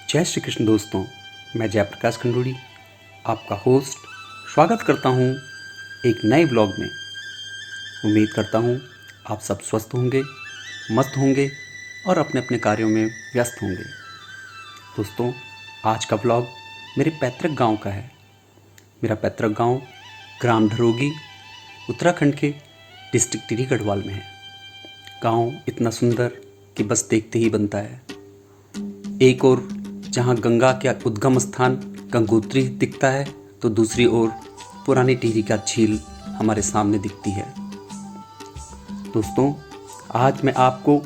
जय श्री कृष्ण दोस्तों, मैं जयप्रकाश खंडूड़ी आपका होस्ट स्वागत करता हूं एक नए ब्लॉग में। उम्मीद करता हूं आप सब स्वस्थ होंगे, मस्त होंगे और अपने अपने कार्यों में व्यस्त होंगे। दोस्तों, आज का ब्लॉग मेरे पैतृक गांव का है। मेरा पैतृक गांव ग्राम ढरोगी, उत्तराखंड के डिस्ट्रिक्ट टिहरी गढ़वाल में है। गांव इतना सुंदर कि बस देखते ही बनता है। एक और जहाँ गंगा का उद्गम स्थान गंगोत्री दिखता है, तो दूसरी ओर पुरानी टिहरी का झील हमारे सामने दिखती है। दोस्तों, आज मैं आपको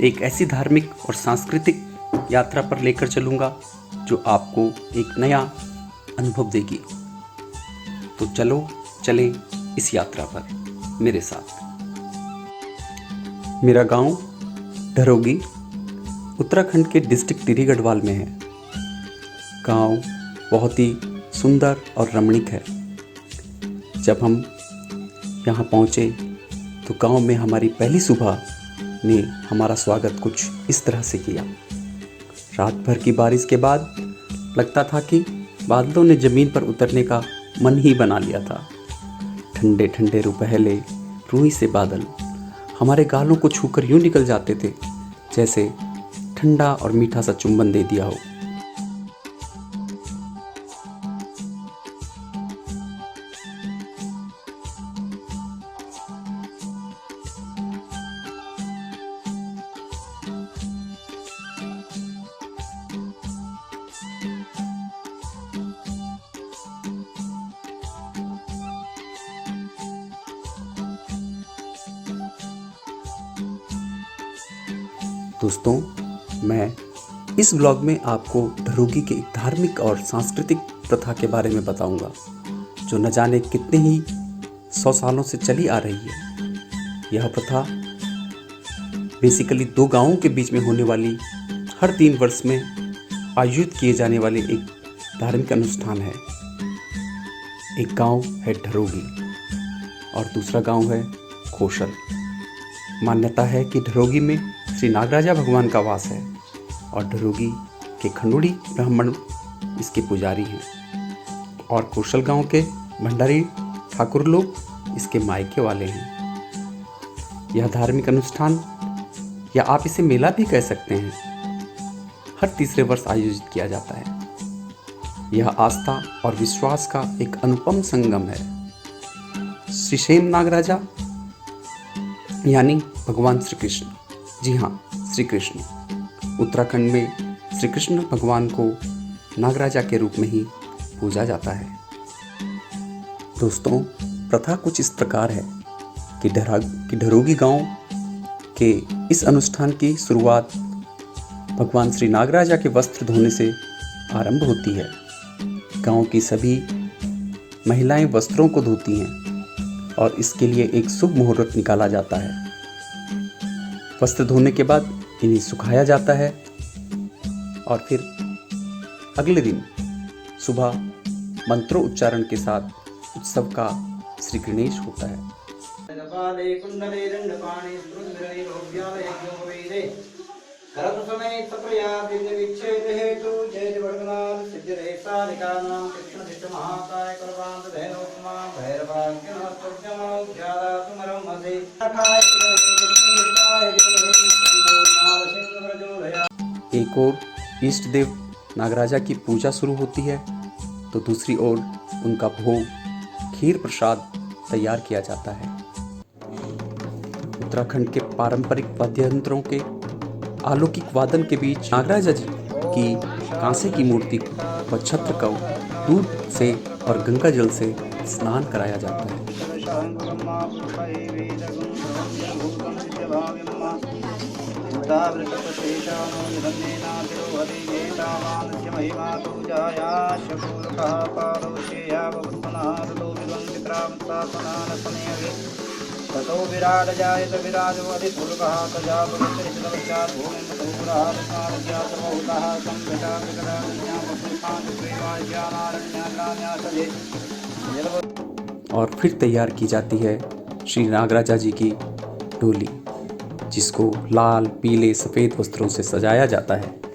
एक ऐसी धार्मिक और सांस्कृतिक यात्रा पर लेकर चलूँगा जो आपको एक नया अनुभव देगी। तो चले इस यात्रा पर मेरे साथ। मेरा गांव ढरोगी उत्तराखंड के डिस्ट्रिक्ट टिहरी गढ़वाल में है। गांव बहुत ही सुंदर और रमणीक है। जब हम यहाँ पहुँचे तो गांव में हमारी पहली सुबह ने हमारा स्वागत कुछ इस तरह से किया। रात भर की बारिश के बाद लगता था कि बादलों ने ज़मीन पर उतरने का मन ही बना लिया था। ठंडे ठंडे रुपहले रूई से बादल हमारे गालों को छूकर यूं निकल जाते थे जैसे ठंडा और मीठा सा चुंबन दे दिया हो। दोस्तों, मैं इस ब्लॉग में आपको ढरोगी के एक धार्मिक और सांस्कृतिक प्रथा के बारे में बताऊंगा, जो न जाने कितने ही 100 सालों से चली आ रही है। यह प्रथा बेसिकली 2 गांवों के बीच में होने वाली हर 3 वर्ष में आयोजित किए जाने वाले एक धार्मिक अनुष्ठान है। एक गांव है ढरोगी और दूसरा गांव है खोसल। मान्यता है कि ढरोगी में श्री नागराजा भगवान का वास है और ढरोगी के खंडूड़ी ब्राह्मण इसके पुजारी हैं और खोसल गांव के भंडारी ठाकुर लोग इसके मायके वाले हैं। यह धार्मिक अनुष्ठान, या आप इसे मेला भी कह सकते हैं, हर तीसरे वर्ष आयोजित किया जाता है। यह आस्था और विश्वास का एक अनुपम संगम है। श्रीशैम नागराजा यानी भगवान श्री कृष्ण, जी हाँ, श्री कृष्ण। उत्तराखंड में श्री कृष्ण भगवान को नागराजा के रूप में ही पूजा जाता है। दोस्तों, प्रथा कुछ इस प्रकार है कि ढरोगी गांव के इस अनुष्ठान की शुरुआत भगवान श्री नागराजा के वस्त्र धोने से आरंभ होती है। गांव की सभी महिलाएं वस्त्रों को धोती हैं और इसके लिए एक शुभ मुहूर्त निकाला जाता है। वस्त्र धोने के बाद इन्हें सुखाया जाता है और फिर अगले दिन सुबह मंत्रोच्चारण के साथ उत्सव का श्री गणेश होता है। एक ओर इष्ट देव नागराजा की पूजा शुरू होती है तो दूसरी ओर उनका भोग खीर प्रसाद तैयार किया जाता है। उत्तराखंड के पारंपरिक वाद्य यंत्रों के अलौकिक वादन के बीच नागराजा जी की कांसे की मूर्ति व छत्र को दूध से और गंगा जल से स्नान कराया जाता है। ततो विराट जायत विराजो अधिपुरुषः तजापतिश्चरितवचात् भूमिमतुपुरः विस्मारज्ञातमहुतः संविता विकटान्यापतिष्ठान्यप्रेमाज्ञानारण्यासजे। और फिर तैयार की जाती है श्री नागराजा जी की डोली, जिसको लाल, पीले, सफ़ेद वस्त्रों से सजाया जाता है।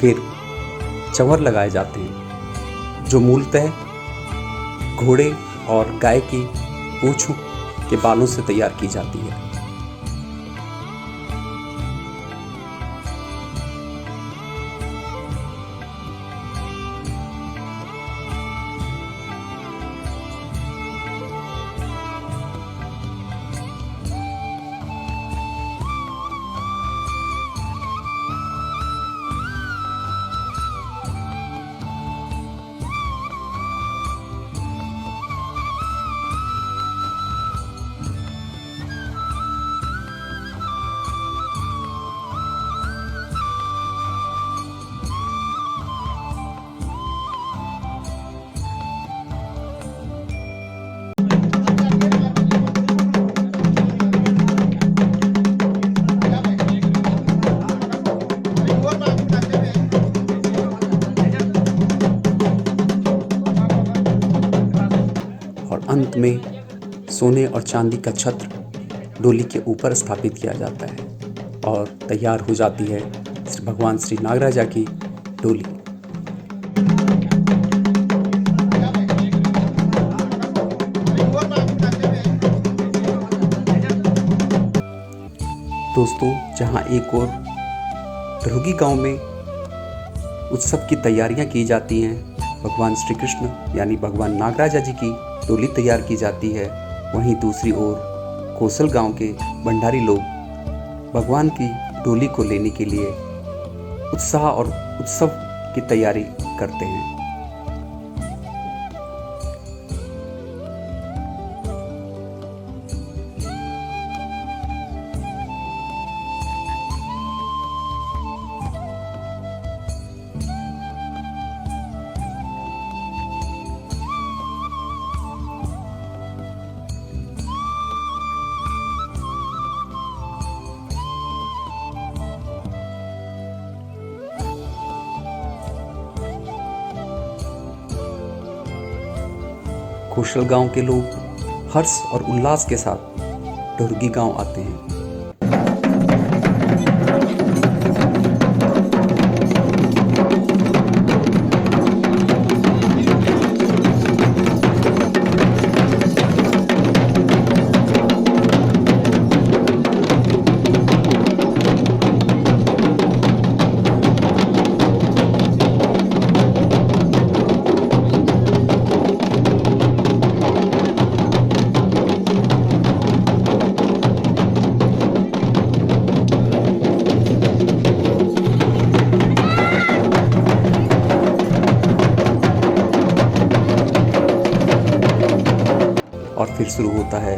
फिर चंवर लगाए जाते हैं, जो मूलतः घोड़े और गाय की पूंछों के बालों से तैयार की जाती है। और अंत में सोने और चांदी का छत्र डोली के ऊपर स्थापित किया जाता है और तैयार हो जाती है भगवान श्री नागराजा की डोली। दोस्तों, जहां एक और ध्रुगी गांव में उत्सव की तैयारियां की जाती हैं, भगवान श्री कृष्ण यानी भगवान नागराजा जी की डोली तैयार की जाती है, वहीं दूसरी ओर कौशल गांव के भंडारी लोग भगवान की डोली को लेने के लिए उत्साह और उत्सव की तैयारी करते हैं। कौशल गांव के लोग हर्ष और उल्लास के साथ ढुर्गी गांव आते हैं। और फिर शुरू होता है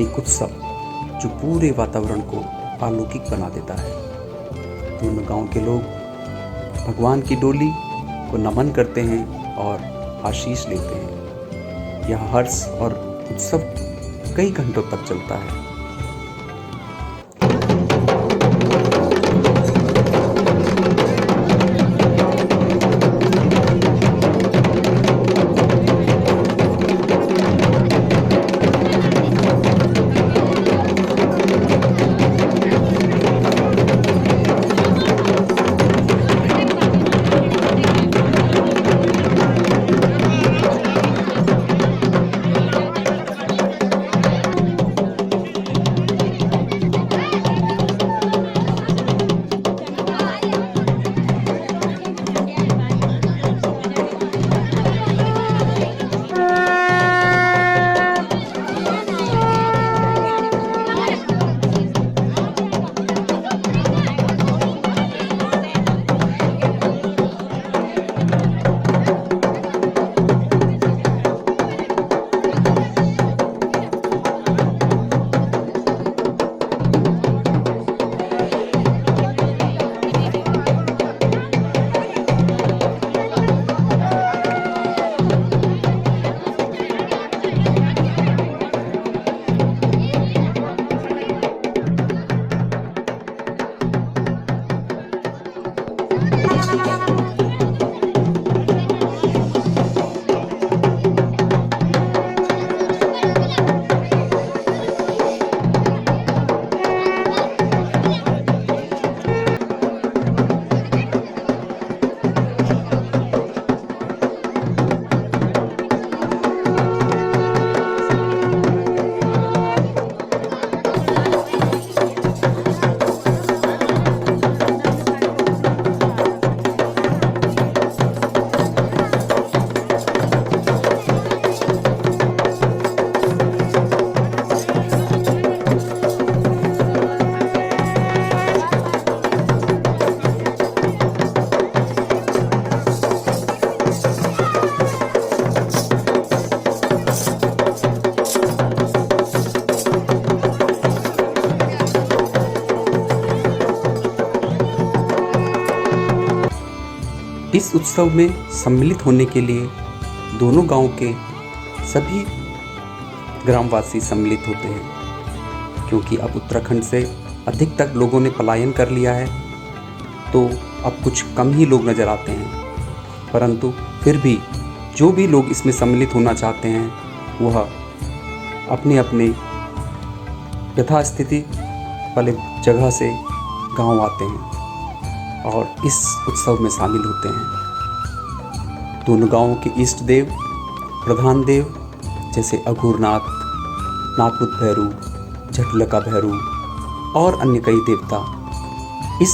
एक उत्सव जो पूरे वातावरण को अलौकिक बना देता है। दोनों गांव के लोग भगवान की डोली को नमन करते हैं और आशीष लेते हैं। यह हर्ष और उत्सव कई घंटों तक चलता है। इस उत्सव में सम्मिलित होने के लिए दोनों गांव के सभी ग्रामवासी सम्मिलित होते हैं, क्योंकि अब उत्तराखंड से अधिकतर लोगों ने पलायन कर लिया है, तो अब कुछ कम ही लोग नज़र आते हैं। परंतु फिर भी जो भी लोग इसमें सम्मिलित होना चाहते हैं वह अपने अपने यथास्थिति वाले जगह से गांव आते हैं और इस उत्सव में शामिल होते हैं। दोनों गांवों के इष्ट देव, प्रधान देव जैसे अघोरनाथ, नागपुत भैरू, झटलका भैरू और अन्य कई देवता इस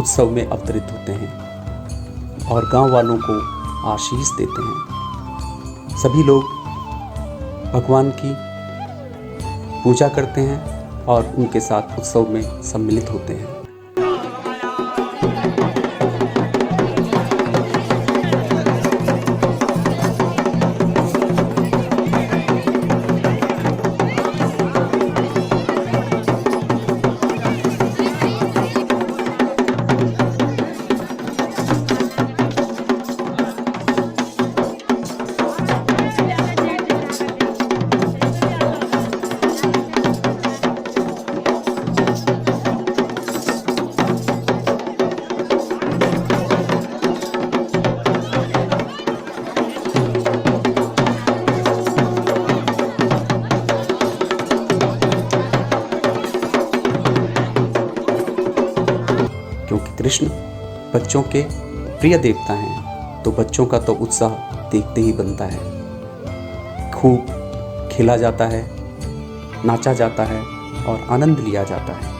उत्सव में अवतरित होते हैं और गांव वालों को आशीष देते हैं। सभी लोग भगवान की पूजा करते हैं और उनके साथ उत्सव में सम्मिलित होते हैं। क्योंकि कृष्ण बच्चों के प्रिय देवता हैं, तो बच्चों का तो उत्साह देखते ही बनता है। खूब खेला जाता है, नाचा जाता है और आनंद लिया जाता है।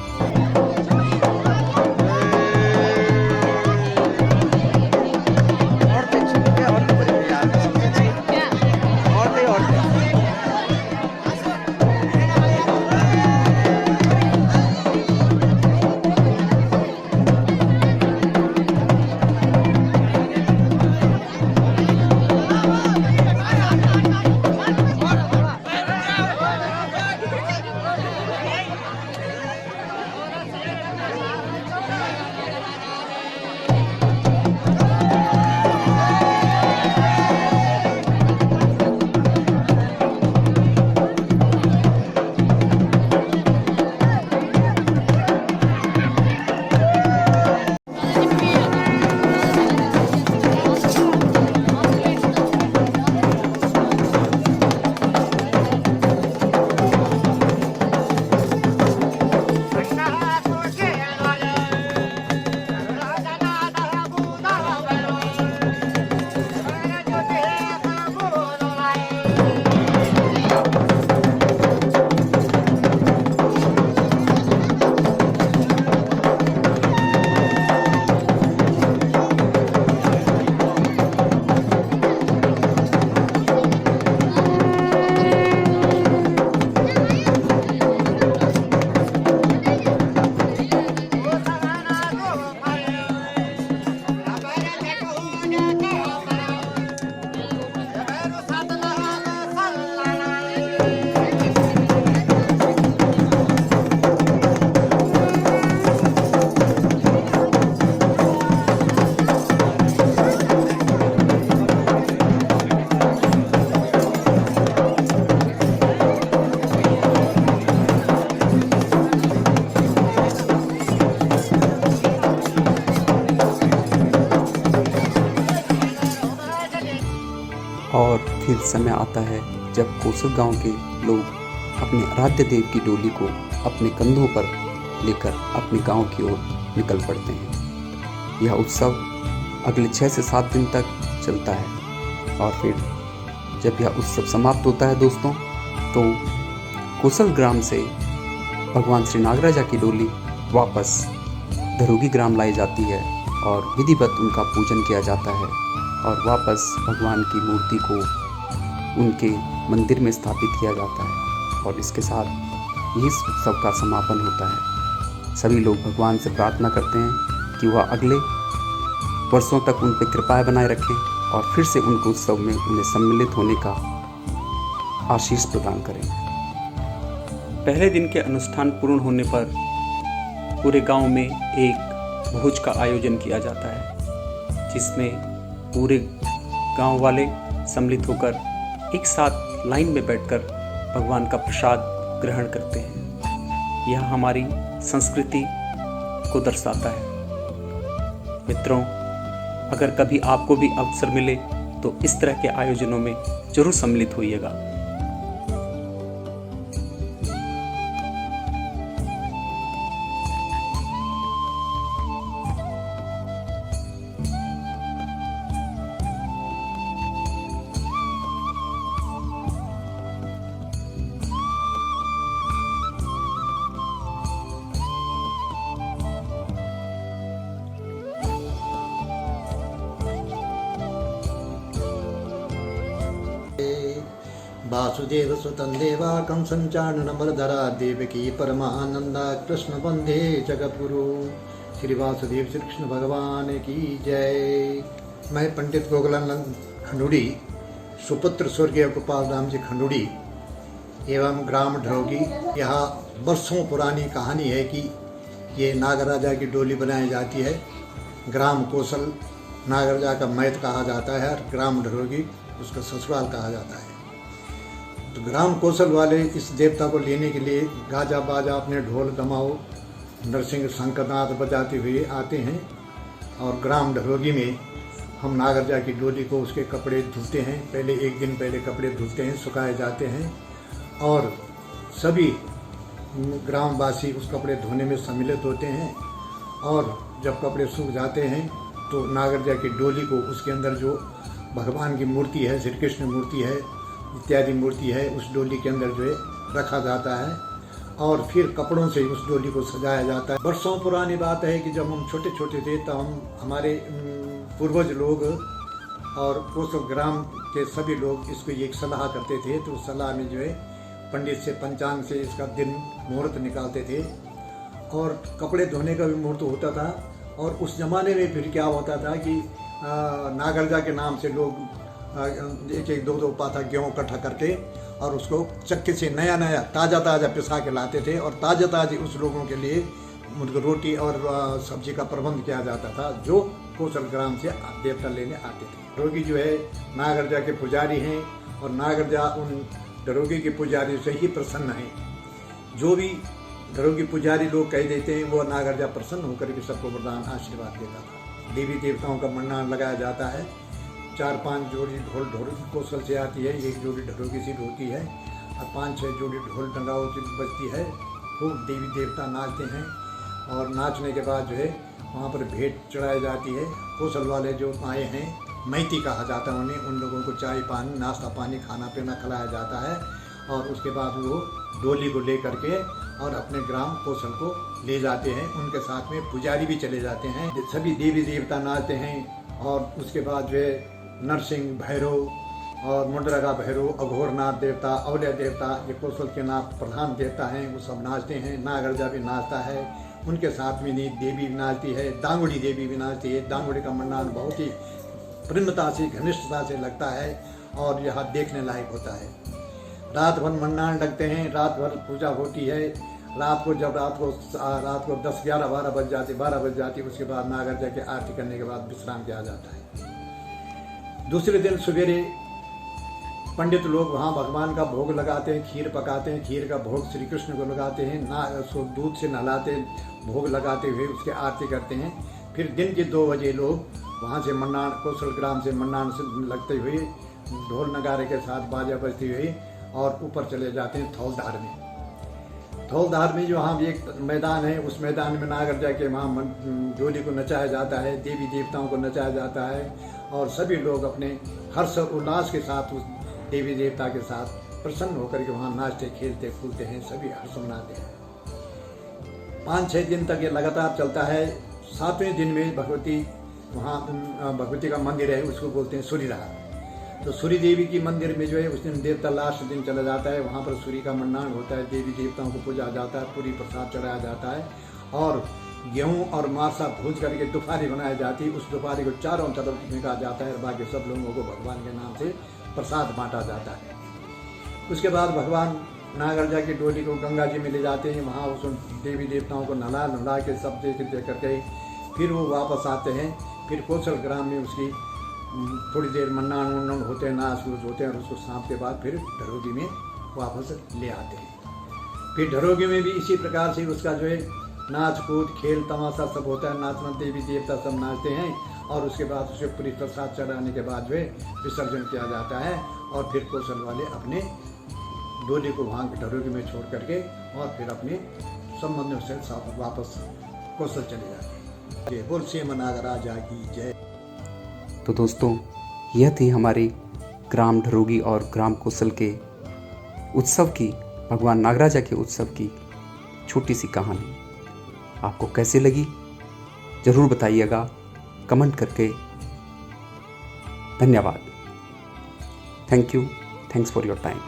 और फिर समय आता है जब कोसत गांव के लोग अपने आराध्य देव की डोली को अपने कंधों पर लेकर अपने गांव की ओर निकल पड़ते हैं। यह उत्सव अगले 6 से 7 दिन तक चलता है और फिर जब यह उत्सव समाप्त होता है दोस्तों, तो कोसल ग्राम से भगवान श्री नागराजा की डोली वापस धरोगी ग्राम लाई जाती है और विधिवत उनका पूजन किया जाता है और वापस भगवान की मूर्ति को उनके मंदिर में स्थापित किया जाता है और इसके साथ इस उत्सव का समापन होता है। सभी लोग भगवान से प्रार्थना करते हैं कि वह अगले वर्षों तक उन पर कृपा बनाए रखें और फिर से उनको उत्सव में उन्हें सम्मिलित होने का आशीष प्रदान करें। पहले दिन के अनुष्ठान पूर्ण होने पर पूरे गांव में एक भोज का आयोजन किया जाता है जिसमें पूरे गांव वाले सम्मिलित होकर एक साथ लाइन में बैठकर भगवान का प्रसाद ग्रहण करते हैं। यह हमारी संस्कृति को दर्शाता है। मित्रों, अगर कभी आपको भी अवसर मिले तो इस तरह के आयोजनों में जरूर सम्मिलित होइएगा। वासुदेव सुतं देवा कंसं चाणूरमर्दरा देवकी परमानंदा कृष्ण वंदे जगद्गुरु। श्री वासुदेव श्री कृष्ण भगवान की जय। मैं पंडित गोकुलानंद खंडूड़ी, सुपुत्र स्वर्गीय गोपाल राम जी खंडूड़ी एवं ग्राम ढरोगी। यहाँ वर्षों पुरानी कहानी है कि ये नागराजा की डोली बनाई जाती है। ग्राम कौशल नागराजा का मैत कहा जाता है और ग्राम ढरोगी उसका ससुराल कहा जाता है। तो ग्राम कौशल वाले इस देवता को लेने के लिए गाजा बाजा अपने ढोल दमाओ नरसिंह शंकरनाथ बजाते हुए आते हैं और ग्राम ढरोगी में हम नागराजा की डोली को उसके कपड़े धुलते हैं। पहले एक दिन पहले कपड़े धुलते हैं, सुखाए जाते हैं और सभी ग्रामवासी उस कपड़े धोने में सम्मिलित होते हैं। और जब कपड़े सूख जाते हैं तो नागराजा की डोली को उसके अंदर जो भगवान की मूर्ति है, श्री कृष्ण मूर्ति है इत्यादि मूर्ति है, उस डोली के अंदर जो है रखा जाता है और फिर कपड़ों से उस डोली को सजाया जाता है। वर्षों पुरानी बात है कि जब हम छोटे छोटे थे तो हमारे पूर्वज लोग और कौशल ग्राम के सभी लोग इसको एक सलाह करते थे। तो उस सलाह में जो है पंडित से पंचांग से इसका दिन मुहूर्त निकालते थे और कपड़े धोने का भी मुहूर्त होता था। और उस ज़माने में फिर क्या होता था कि नागराजा के नाम से लोग एक एक दो पाथा गेहूँ इकट्ठा करके और उसको चक्के से नया नया ताज़ा पिसा के लाते थे और ताज़े उस लोगों के लिए उनको रोटी और सब्जी का प्रबंध किया जाता था जो कौशल ग्राम से देवता लेने आते थे। ढरोगी जो है नागराजा के पुजारी हैं और नागराजा उन ढरोगी के पुजारी से ही प्रसन्न हैं। जो भी ढरोगी पुजारी लोग कह देते हैं वो नागराजा प्रसन्न होकर के सबको वरदान आशीर्वाद देता था। देवी देवताओं का मन्नान लगाया जाता है। 4-5 जोड़ी ढोल कौशल से आती है, एक जोड़ी ढरोगी से होती है और 5-6 जोड़ी ढोल डंगाओं से बजती है। खूब देवी देवता नाचते हैं और नाचने के बाद जो है वहाँ पर भेंट चढ़ाई जाती है। कौशल वाले जो आए हैं मैती कहा जाता है उन्हें, उन लोगों को चाय पानी नाश्ता पानी खाना पीना खिलाया जाता है और उसके बाद वो डोली को ले करके और अपने ग्राम कौशल को ले जाते हैं। उनके साथ में पुजारी भी चले जाते हैं। सभी देवी देवता नाचते हैं और उसके बाद जो है नरसिंह भैरव और मुंडरगा भैरव, अघोरनाथ देवता, अवलय देवता, ये कौशल के नाम प्रधान देवता हैं, वो सब नाचते हैं। नागराजा भी नाचता है, उनके साथ में देवी भी नाचती है, दांगुड़ी देवी भी नाचती है। दांगुड़ी का मन्नान बहुत ही प्रेमता से घनिष्ठता से लगता है और यहाँ देखने लायक होता है। रात भर मन्नान लगते हैं, रात भर पूजा होती है। रात को 10, 11, 12 बज जाती उसके बाद नागराजा की आरती करने के बाद विश्राम किया जाता है। दूसरे दिन सवेरे पंडित लोग वहाँ भगवान का भोग लगाते हैं, खीर पकाते हैं। खीर का भोग श्री कृष्ण को लगाते हैं, उसको दूध से नहलाते भोग लगाते हुए उसकी आरती करते हैं। फिर दिन के 2 बजे लोग वहाँ से मन्नान कौशल ग्राम से मन्नान से लगते हुए ढोल नगारे के साथ बाजा बजते हुए और ऊपर चले जाते हैं थौलधार में। थौलधार में जो वहाँ एक मैदान है, उस मैदान में नागराजा के वहाँ डोली को नचाया जाता है, देवी देवताओं को नचाया जाता है और सभी लोग अपने हर्ष और उल्लास के साथ उस देवी देवता के साथ प्रसन्न होकर के वहाँ नाचते खेलते फूलते हैं, सभी हर्ष मनाते हैं। 5-6 दिन तक ये लगातार चलता है। 7वें दिन में भगवती वहाँ भगवती का मंदिर है, उसको बोलते हैं सूर्यरात। तो सूर्य देवी की मंदिर में जो है उस दिन देवता लास्ट दिन चला जाता है, वहाँ पर सूर्य का मन्नान होता है, देवी देवताओं को पूजा जाता है, पूरी प्रसाद चढ़ाया जाता है और गेहूँ और मासा भूज करके दुपारी बनाई जाती है। उस दुपारी को चारों तरफ निकाला जाता है और बाकी सब लोगों को भगवान के नाम से प्रसाद बांटा जाता है। उसके बाद भगवान नागराजा की डोली को गंगा जी में ले जाते हैं, वहाँ उस देवी देवताओं को नहला के सब देख करके फिर वो वापस आते हैं। फिर कौशल ग्राम में उसकी थोड़ी देर मन्नान उन्नान होते हैं, नाच वूच होते हैं, और उसको सांप के बाद फिर ढरोगी में वापस ले आते हैं। फिर ढरोगी में भी इसी प्रकार से उसका जो है नाच कूद खेल तमाशा सब होता है, नाचना देवी देवता सब नाचते हैं, और उसके बाद उसे पूरी प्रसाद चढ़ाने के बाद जो है विसर्जन किया जाता है, और फिर कौशल वाले अपने डोली को वहाँ ढरोगी में छोड़ करके और फिर अपने संबंधियों से वापस कौशल चले जाते हैं। बोल श्री नागराजा की जय। तो दोस्तों, यह थी हमारे ग्राम ढरोगी और ग्राम कौशल के उत्सव की, भगवान नागराजा के उत्सव की छोटी सी कहानी। आपको कैसी लगी ज़रूर बताइएगा कमेंट करके। धन्यवाद। Thank you. Thanks for your time.